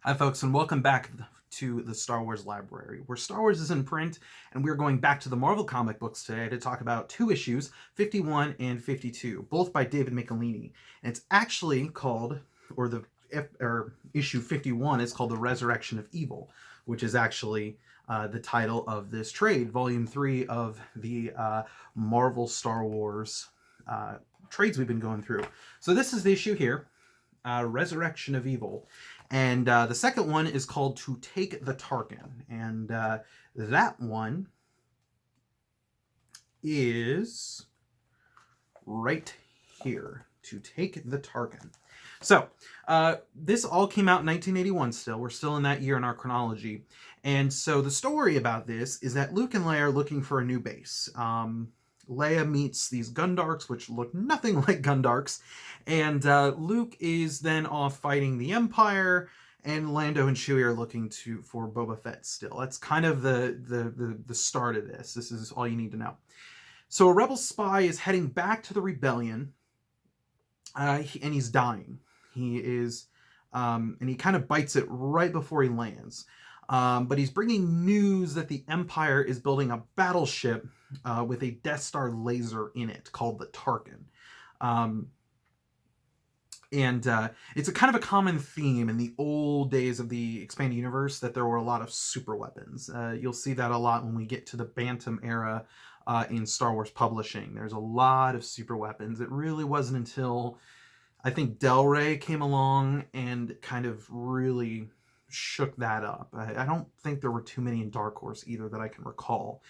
Hi, folks, and welcome back to the Star Wars Library, where Star Wars is in print, and we're going back to the Marvel comic books today to talk about two issues, 51 and 52, both by David Michelinie. And it's actually called, or issue 51 is called The Resurrection of Evil, which is actually the title of this trade, Volume 3 of the Marvel Star Wars trades we've been going through. So this is the issue here. Resurrection of Evil. And the second one is called To Take the Tarkin. And that one is right here. To Take the Tarkin. So, this all came out in 1981 still. We're still in that year in our chronology. And so the story about this is that Luke and Leia are looking for a new base. Leia meets these Gundarks, which look nothing like Gundarks, and Luke is then off fighting the Empire, and Lando and Chewie are looking for Boba Fett still. That's kind of the start of this. This is all you need to know. So a rebel spy is heading back to the rebellion, and he's dying. He is, and he kind of bites it right before he lands. But he's bringing news that the Empire is building a battleship with a Death Star laser in it called the Tarkin. And it's a kind of a common theme in the old days of the expanded universe that there were a lot of super weapons. You'll see that a lot when we get to the Bantam era in Star Wars publishing. There's a lot of super weapons. It really wasn't until I think Del Rey came along and kind of really shook that up. I don't think there were too many in Dark Horse either that I can recall.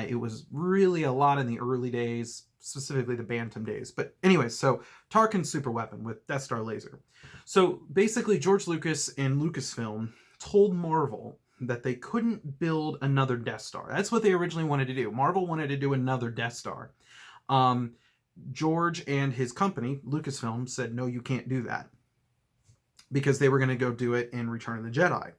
It was really a lot in the early days, specifically the Bantam days. But anyway, so Tarkin's super weapon with Death Star laser. So basically George Lucas and Lucasfilm told Marvel that they couldn't build another Death Star. That's what they originally wanted to do. Marvel wanted to do another Death Star. George and his company, Lucasfilm, said, no, you can't do that, because they were going to go do it in Return of the Jedi.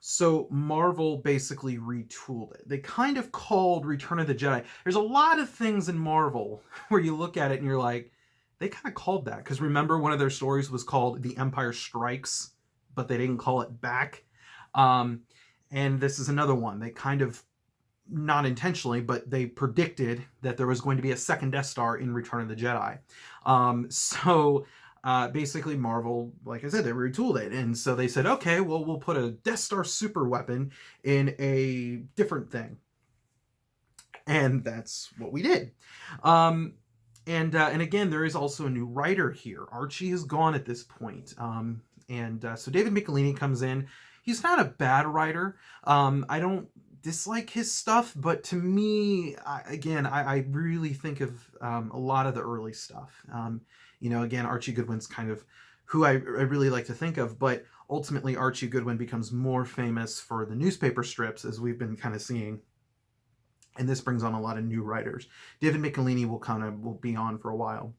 So Marvel basically retooled it. They kind of called Return of the Jedi. There's a lot of things in Marvel where you look at it and you're like, they kind of called that. Because remember, one of their stories was called The Empire Strikes, but they didn't call it back. And this is another one. They kind of, not intentionally, but they predicted that there was going to be a second Death Star in Return of the Jedi. Basically Marvel, like I said, they retooled it. And so they said, okay, well, we'll put a Death Star super weapon in a different thing. And that's what we did. And again, there is also a new writer here. Archie is gone at this point. So David Michelinie comes in. He's not a bad writer. I don't dislike his stuff, but to me, I really think of a lot of the early stuff. Again, Archie Goodwin's kind of who I really like to think of, but ultimately Archie Goodwin becomes more famous for the newspaper strips, as we've been kind of seeing, and this brings on a lot of new writers. David Michelinie will be on for a while.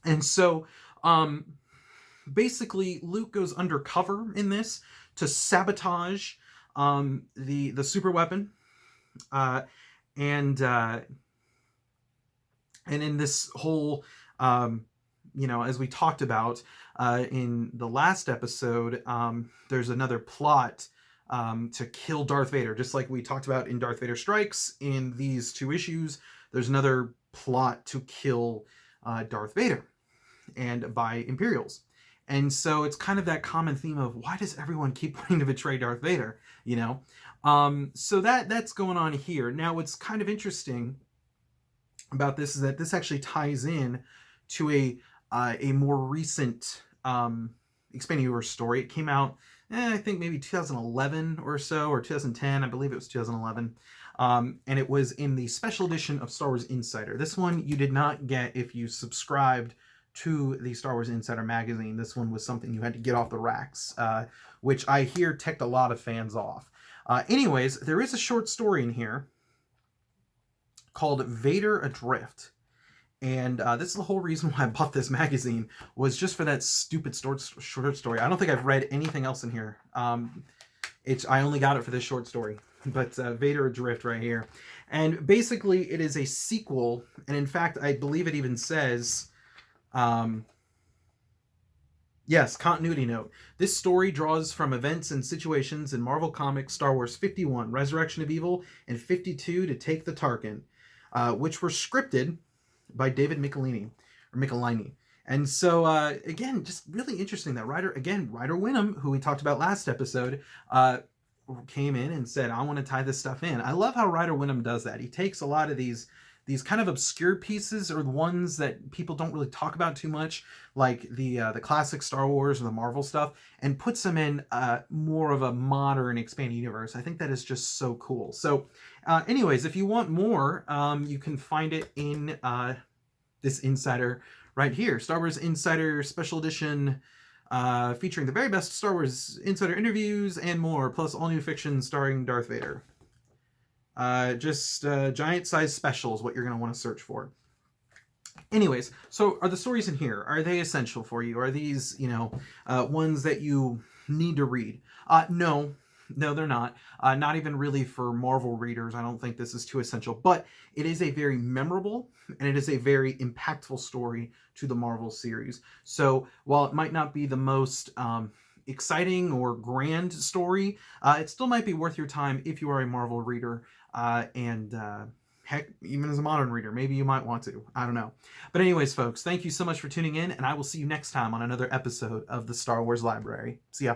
And so basically Luke goes undercover in this to sabotage the super weapon, and in this whole, as we talked about in the last episode, there's another plot to kill Darth Vader, just like we talked about in Darth Vader Strikes. In these two issues, there's another plot to kill Darth Vader, and by Imperials. And so it's kind of that common theme of, why does everyone keep wanting to betray Darth Vader? So that's going on here. Now, what's kind of interesting about this is that this actually ties in to a more recent expanded universe story. It came out, I think maybe 2011 or so, or 2010. I believe it was 2011. And it was in the special edition of Star Wars Insider. This one you did not get if you subscribed to the Star Wars Insider magazine. This one was something you had to get off the racks, which I hear ticked a lot of fans off. Anyways, there is a short story in here called Vader Adrift. And this is the whole reason why I bought this magazine, was just for that stupid short story. I don't think I've read anything else in here. I only got it for this short story. But Vader Adrift right here. And basically it is a sequel. And in fact, I believe it even says Yes, continuity note. This story draws from events and situations in Marvel Comics Star Wars 51, Resurrection of Evil, and 52 to Take the Tarkin, which were scripted by David Michelini, or Michelini. And so, again, just really interesting that Ryder Winham, who we talked about last episode, came in and said, I want to tie this stuff in. I love how Ryder Winham does that. He takes a lot of these kind of obscure pieces, or the ones that people don't really talk about too much, like the classic Star Wars or the Marvel stuff, and puts them in more of a modern expanded universe. I think that is just so cool. So, anyways, if you want more, you can find it in this Insider right here, Star Wars Insider Special Edition. Featuring the very best Star Wars Insider interviews and more, plus all new fiction starring Darth Vader. Just giant size specials, what you're going to want to search for. Anyways, so are the stories in here, are they essential for you? Are these, ones that you need to read? No, they're not. Not even really for Marvel readers. I don't think this is too essential, but it is a very memorable and it is a very impactful story to the Marvel series. So while it might not be the most exciting or grand story, it still might be worth your time if you are a Marvel reader, and heck, even as a modern reader, maybe you might want to. I don't know. But anyways, folks, thank you so much for tuning in, and I will see you next time on another episode of the Star Wars Library. See ya.